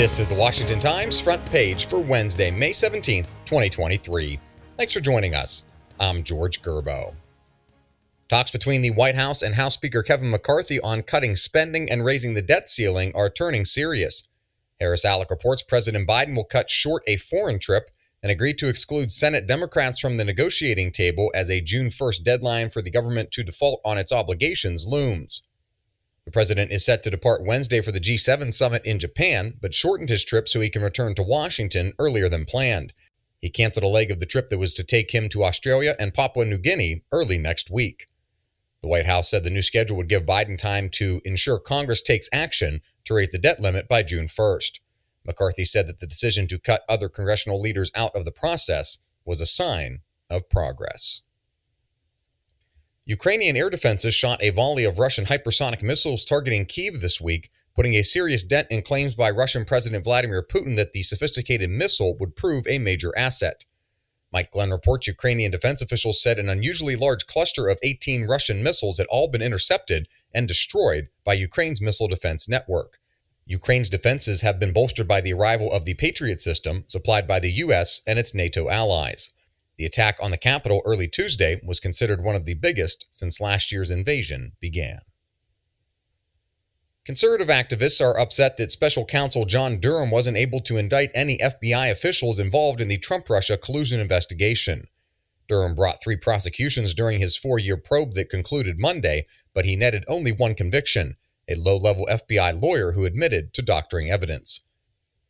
This is the Washington Times front page for Wednesday, May 17th, 2023. Thanks for joining us. I'm George Gerbo. Talks between the White House and House Speaker Kevin McCarthy on cutting spending and raising the debt ceiling are turning serious. Harris-Alec reports President Biden will cut short a foreign trip and agreed to exclude Senate Democrats from the negotiating table as a June 1st deadline for the government to default on its obligations looms. The president is set to depart Wednesday for the G7 summit in Japan, but shortened his trip so he can return to Washington earlier than planned. He canceled a leg of the trip that was to take him to Australia and Papua New Guinea early next week. The White House said the new schedule would give Biden time to ensure Congress takes action to raise the debt limit by June 1st. McCarthy said that the decision to cut other congressional leaders out of the process was a sign of progress. Ukrainian air defenses shot a volley of Russian hypersonic missiles targeting Kyiv this week, putting a serious dent in claims by Russian President Vladimir Putin that the sophisticated missile would prove a major asset. Mike Glenn reports Ukrainian defense officials said an unusually large cluster of 18 Russian missiles had all been intercepted and destroyed by Ukraine's missile defense network. Ukraine's defenses have been bolstered by the arrival of the Patriot system supplied by the U.S. and its NATO allies. The attack on the capital early Tuesday was considered one of the biggest since last year's invasion began. Conservative activists are upset that special counsel John Durham wasn't able to indict any FBI officials involved in the Trump-Russia collusion investigation. Durham brought 3 prosecutions during his 4-year probe that concluded Monday, but he netted only 1 conviction, a low-level FBI lawyer who admitted to doctoring evidence.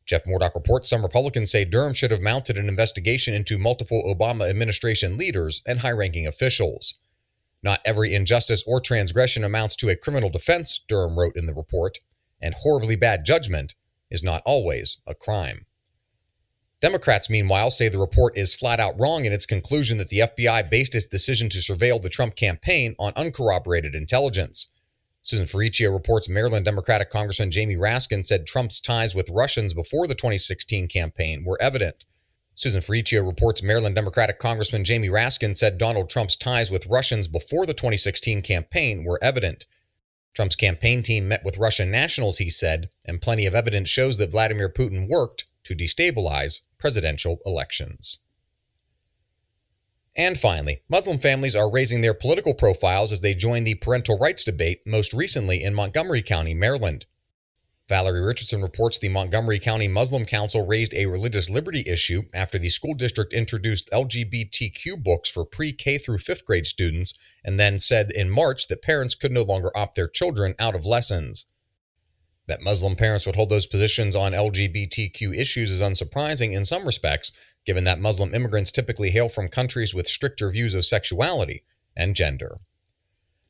Jeff Murdoch reports some Republicans say Durham should have mounted an investigation into multiple Obama administration leaders and high-ranking officials. Not every injustice or transgression amounts to a criminal defense, Durham wrote in the report, and horribly bad judgment is not always a crime. Democrats, meanwhile, say the report is flat-out wrong in its conclusion that the FBI based its decision to surveil the Trump campaign on uncorroborated intelligence. Susan Ferricchio reports Maryland Democratic Congressman Jamie Raskin said Trump's ties with Russians before the 2016 campaign were evident. Susan Ferricchio reports Maryland Democratic Congressman Jamie Raskin said Donald Trump's ties with Russians before the 2016 campaign were evident. Trump's campaign team met with Russian nationals, he said, and plenty of evidence shows that Vladimir Putin worked to destabilize presidential elections. And finally, Muslim families are raising their political profiles as they join the parental rights debate, most recently in Montgomery County, Maryland. Valerie Richardson reports the Montgomery County Muslim Council raised a religious liberty issue after the school district introduced LGBTQ books for pre-K through 5th grade students and then said in March that parents could no longer opt their children out of lessons. That Muslim parents would hold those positions on LGBTQ issues is unsurprising in some respects, given that Muslim immigrants typically hail from countries with stricter views of sexuality and gender.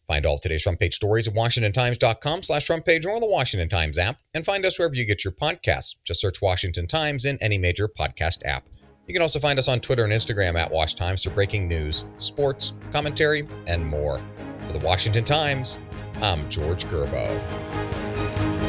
Find all today's front page stories at WashingtonTimes.com/frontpage or on the Washington Times app, and find us wherever you get your podcasts. Just search Washington Times in any major podcast app. You can also find us on Twitter and Instagram at Wash Times for breaking news, sports, commentary, and more. For the Washington Times, I'm George Gerbo.